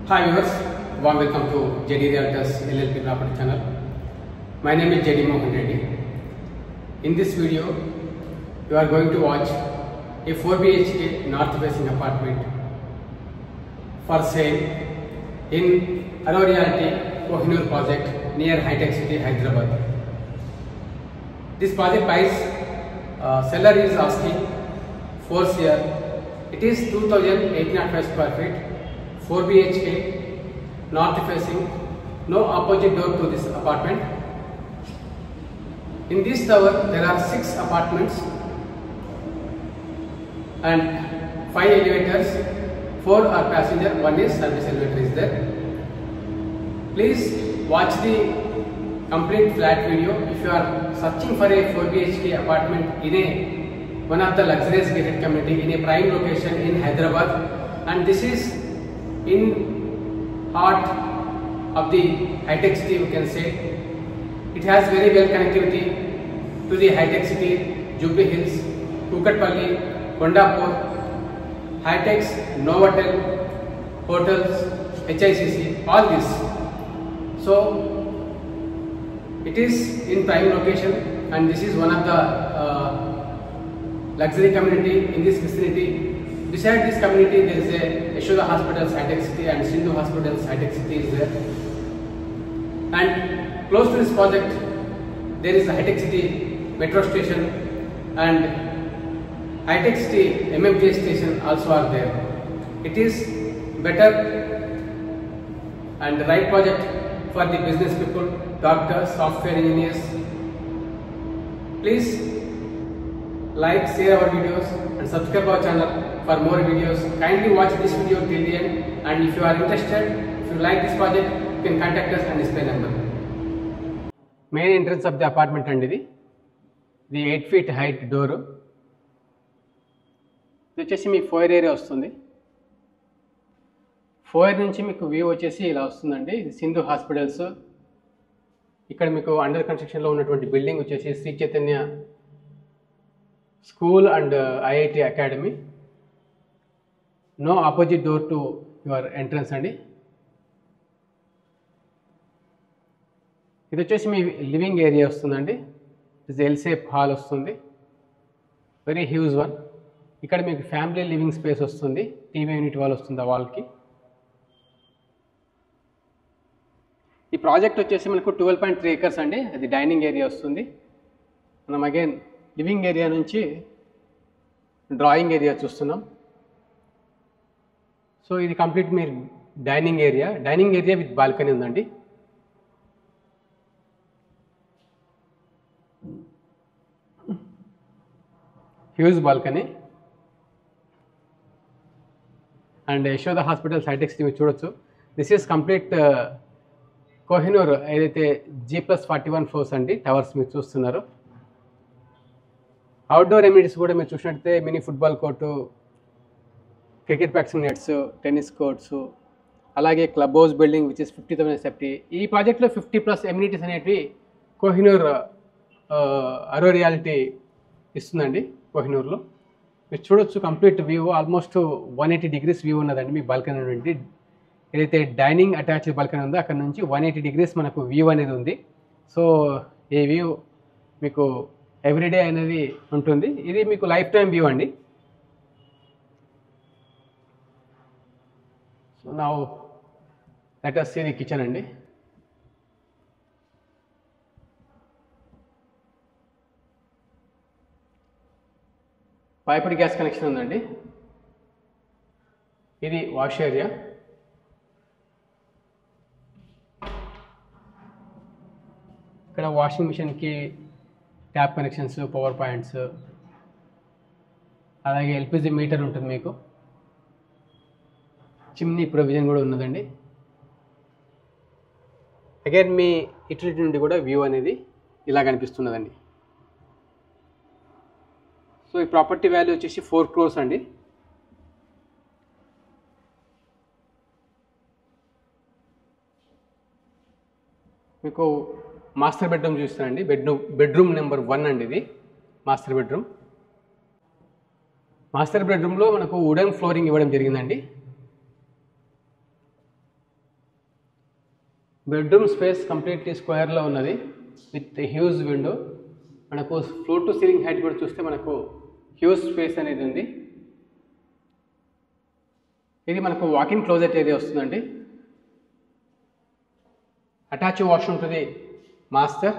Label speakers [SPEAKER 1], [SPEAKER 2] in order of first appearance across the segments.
[SPEAKER 1] Hi viewers, warm welcome to JD Realtors LLP Property channel. My name is JD Mohan Reddy. In this video, you are going to watch a 4 BHK north facing apartment for sale in Arrow Realty Kohinoor project near High Tech City, Hyderabad. This project price seller is asking 4 CR. It is 2,805 square feet. 4 BHK, north facing, no opposite door to this apartment. In this tower there are 6 apartments and 5 elevators, 4 are passenger, 1 is service elevator is there. Please watch the complete flat video. If you are searching for a 4 BHK apartment in a one of the luxurious gated community in a prime location in Hyderabad, and this is in heart of the High Tech City, you can say. It has very well connectivity to the High Tech City, Jubilee Hills, Kukatpalli, Kondapur, High Techs, Novotel, hotels, HICC, all this. So it is in prime location, and this is one of the luxury community in this vicinity. Beside this community, there is a Yashoda Hospitals, High Tech City, and Sindhu Hospitals, High Tech City is there. And close to this project, there is a High Tech City metro station and High Tech City MMJ station also are there. It is better and the right project for the business people, doctors, software engineers. Please like, share our videos and subscribe our channel for more videos. Kindly watch this video till the end, and if you are interested, if you like this project, you can contact us and display number. Main entrance of the apartment and the 8 feet height door. This is my foyer area vastundi. Foyer nunchi meeku view vachesi ila vastundandi. This Sindhu Hospitals. Ikkada meeku under construction lo unnatuvanti building vachesi Sri Chaitanya School and IIT Academy. No opposite door to your entrance andi. ఇది వచ్చేసి మీ living area వస్తుందండి. ఇది L shape hall వస్తుంది, very huge one. ఇక్కడ మీకు family living space వస్తుంది, TV unit wall వస్తుంది ఆ వాల్కి. ఈ ప్రాజెక్ట్ వచ్చేసి మనకు 12.3 acres అండి. అది డైనింగ్ ఏరియా వస్తుంది. మనం అగైన్ లివింగ్ ఏరియా నుంచి డ్రాయింగ్ ఏరియా చూస్తున్నాం. సో ఇది కంప్లీట్ మీరు డైనింగ్ ఏరియా విత్ బాల్కనీ ఉందండి. Huge balcony and Yashoda hospitals హైటెక్ సిటీ మీరు చూడొచ్చు. దిస్ ఈస్ కంప్లీట్ కోహినూర్ ఏదైతే G+41 floors అండి టవర్స్ మీరు చూస్తున్నారు. అవుట్డోర్ ఎమ్యూనిటీస్ కూడా మీరు చూసినట్లయితే mini football court, cricket practising nets, tennis courts, అలాగే club house building which is 50,000 SFT. ఈ ప్రాజెక్ట్లో 50+ ఎమ్యూనిటీస్ అనేటివి కోహినూర్ అరో రియాలిటీ ఇస్తుందండి. కోహినూర్లో మీరు చూడొచ్చు complete view, almost 180 degrees view ఉన్నదండి మీ బాల్కనీ నుండి. ఏదైతే డైనింగ్ అటాచ్డ్ బాల్కనీ ఉందో అక్కడ నుంచి 180 degrees మనకు వ్యూ అనేది ఉంది. సో ఈ వ్యూ మీకు ఎవ్రీడే అనేది ఉంటుంది. ఇది మీకు లైఫ్ టైం వ్యూ అండి. So now let us see the kitchen అండి. పైప్డ్ గ్యాస్ కనెక్షన్ ఉందండి. ఇది వాష్ ఏరియా. ఇక్కడ వాషింగ్ మిషన్కి ట్యాప్ కనెక్షన్స్, పవర్ పాయింట్స్, అలాగే ఎల్పిజి మీటర్ ఉంటుంది మీకు. చిమ్నీ ప్రొవిజన్ కూడా ఉన్నదండి. అగైన్ మీ యూటిలిటీ నుండి కూడా వ్యూ అనేది ఇలా కనిపిస్తున్నదండి. సో ఈ ప్రాపర్టీ వాల్యూ వచ్చేసి 4 crores అండి. మీకు మాస్టర్ బెడ్రూమ్ చూస్తానండి. బెడ్రూమ్ నెంబర్ 1 అండి. ఇది మాస్టర్ బెడ్రూమ్. మాస్టర్ బెడ్రూమ్లో మనకు వుడెన్ ఫ్లోరింగ్ ఇవ్వడం జరిగిందండి. బెడ్రూమ్ స్పేస్ కంప్లీట్లీ స్క్వేర్లో ఉన్నది విత్ హ్యూజ్ విండో. మనకు ఫ్లోర్ టు సీలింగ్ హైట్ కూడా చూస్తే మనకు హ్యూజ్ స్పేస్ అనేది ఉంది. ఇది మనకు వాకింగ్ క్లోజెట్ ఏరియా వస్తుందండి. Attach washroom to the master.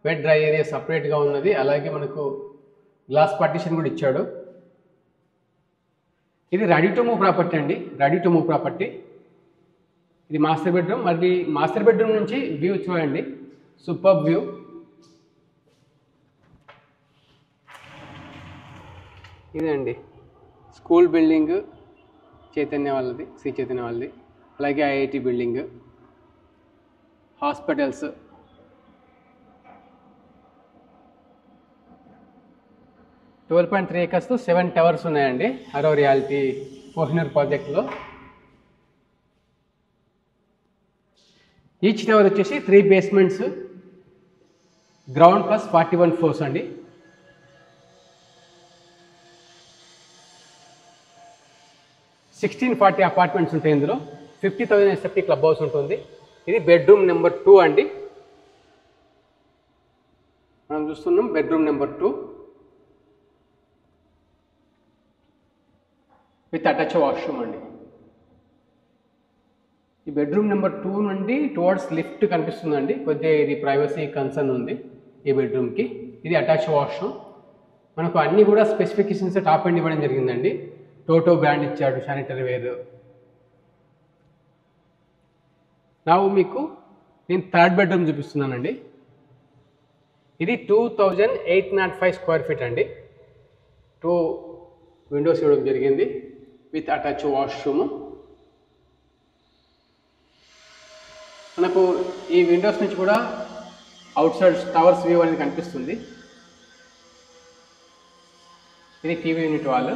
[SPEAKER 1] Wet dry area సపరేట్గా ఉన్నది. అలాగే మనకు గ్లాస్ పార్టీషన్ కూడా ఇచ్చాడు. ఇది రెడీ టు మూవ్ ప్రాపర్టీ అండి, రెడీ టు మూవ్ ప్రాపర్టీ. ఇది మాస్టర్ బెడ్రూమ్. మరి మాస్టర్ బెడ్రూమ్ నుంచి వ్యూ చూడండి, సూపర్ వ్యూ. ఇదండి స్కూల్ బిల్డింగ్, చైతన్య వాళ్ళది, శ్రీ చైతన్య వాళ్ళది. అలాగే IIT building, hospitals, 12.3 acres 7 towers ఉన్నాయండి అరో రియాలిటీ కోహినూర్ ప్రాజెక్ట్లో. ఈచ్ టవర్ వచ్చేసి 3 basements, గ్రౌండ్ ప్లస్ 41 floors అండి. $1640 అపార్ట్మెంట్స్ ఉంటాయి ఇందులో. 50,000 SFT క్లబ్ హౌస్ ఉంటుంది. ఇది బెడ్రూమ్ నెంబర్ 2 అండి. మనం చూస్తున్నాం bedroom number 2 with attach washroom అండి. ఈ బెడ్రూమ్ నెంబర్ 2 నుండి టువర్డ్స్ లిఫ్ట్ కనిపిస్తుందండి. కొద్దిగా ఇది ప్రైవసీ కన్సర్న్ ఉంది ఈ బెడ్రూమ్కి. ఇది అటాచ్ వాష్రూమ్. మనకు అన్నీ కూడా స్పెసిఫికేషన్స్ టాప్ ఎండ్ ఇవ్వడం జరిగిందండి. టోటో బ్రాండ్ ఇచ్చాడు, శానిటరీ వేర్. మీకు నేను థర్డ్ బెడ్రూమ్ చూపిస్తున్నానండి. ఇది 2805 square feet అండి. 2 విండోస్ ఇవ్వడం జరిగింది విత్ అటాచ్ వాష్రూమ్. మనకు ఈ విండోస్ నుంచి కూడా అవుట్ సైడ్ టవర్స్ వ్యూ అనేది కనిపిస్తుంది. ఇది టీవీ యూనిట్ వాళ్ళు.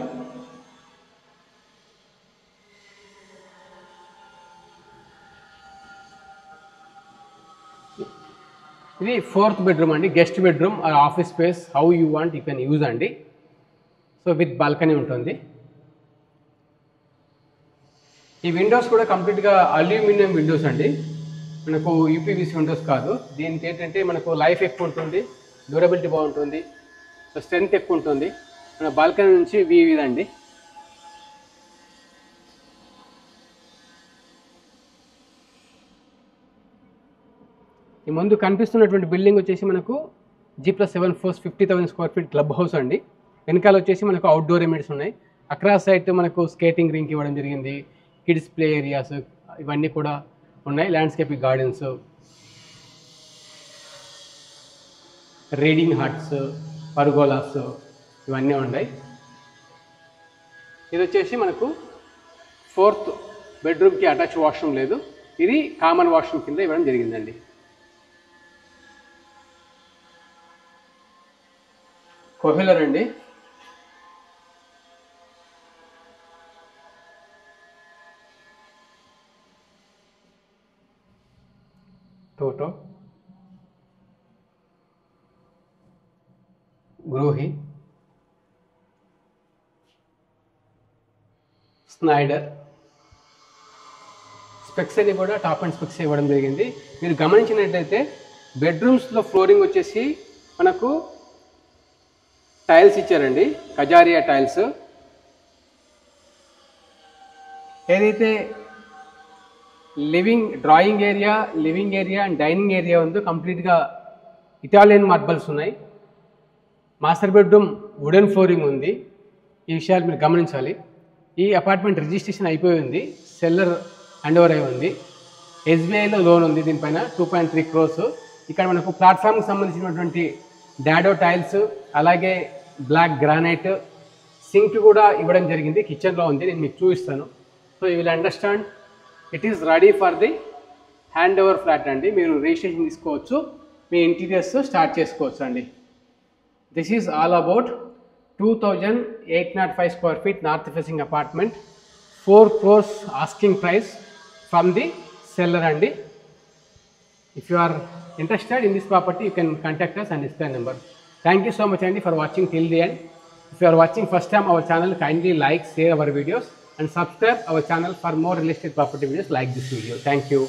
[SPEAKER 1] ఇది 4th బెడ్రూమ్ అండి, guest bedroom are office space, how you want you can use అండి. సో విత్ బాల్కనీ ఉంటుంది. ఈ విండోస్ కూడా కంప్లీట్గా అల్యూమినియం విండోస్ అండి, మనకు యూపీవీసీ విండోస్ కాదు. దీనికి ఏంటంటే మనకు లైఫ్ ఎక్కువ ఉంటుంది, డ్యూరబిలిటీ బాగుంటుంది, స్ట్రెంత్ ఎక్కువ ఉంటుంది. మన బాల్కనీ నుంచి వ్యూ ఇదండి. ఈ ముందు కనిపిస్తున్నటువంటి బిల్డింగ్ వచ్చేసి మనకు G+7 floors 50,000 square feet club house అండి. వెనకాల వచ్చేసి మనకు అవుట్డోర్ ఎమిట్స్ ఉన్నాయి. అక్రాస్ సైడ్ మనకు స్కేటింగ్ రింక్ ఇవ్వడం జరిగింది, కిడ్స్ ప్లే ఏరియాస్ ఇవన్నీ కూడా ఉన్నాయి. Landscaping gardens, reading huts, pergolas ఇవన్నీ ఉన్నాయి. ఇది వచ్చేసి మనకు 4th బెడ్రూమ్కి అటాచ్ వాష్రూమ్ లేదు, ఇది కామన్ వాష్రూమ్ కింద ఇవ్వడం జరిగిందండి. కోహిలర్ అండి. Toto, గ్రూహి, Schneider. స్పెక్స్ అని కూడా టాప్ అండ్ స్పెక్స్ ఇవ్వడం జరిగింది. మీరు గమనించినట్లయితే బెడ్రూమ్స్లో ఫ్లోరింగ్ వచ్చేసి మనకు టైల్స్ ఇచ్చారండి, కజారియా టైల్స్. ఏదైతే drawing area, living area and dining area ఉందో కంప్లీట్గా ఇటాలియన్ మార్బల్స్ ఉన్నాయి. మాస్టర్ బెడ్రూమ్ వుడెన్ ఫ్లోరింగ్ ఉంది. ఈ విషయాలు మీరు గమనించాలి. ఈ అపార్ట్మెంట్ రిజిస్ట్రేషన్ అయిపోయింది, సెల్లర్ హ్యాండ్ ఓవర్ అయి ఉంది. ఎస్బీఐలో లోన్ ఉంది దీనిపైన 2.3 crores. ఇక్కడ మనకు ప్లాట్ఫామ్కి సంబంధించినటువంటి డాడో టైల్స్, అలాగే బ్లాక్ గ్రానైట్ సింక్ కూడా ఇవ్వడం జరిగింది. కిచెన్లో ఉంది, నేను మీకు చూపిస్తాను. So you will understand it is ready for the hand over flat అండి. మీరు రిజిస్ట్రేషన్ తీసుకోవచ్చు, మీ ఇంటీరియర్స్ స్టార్ట్ చేసుకోవచ్చు అండి. This is all about 2805 square feet north facing apartment, 4 crores asking price from the seller అండి. If you are interested in this property, you can contact us and display number. Thank you so much Andy for watching till the end. If you are watching first time our channel, kindly like, share our videos and subscribe our channel for more real estate property videos like this video. Thank you.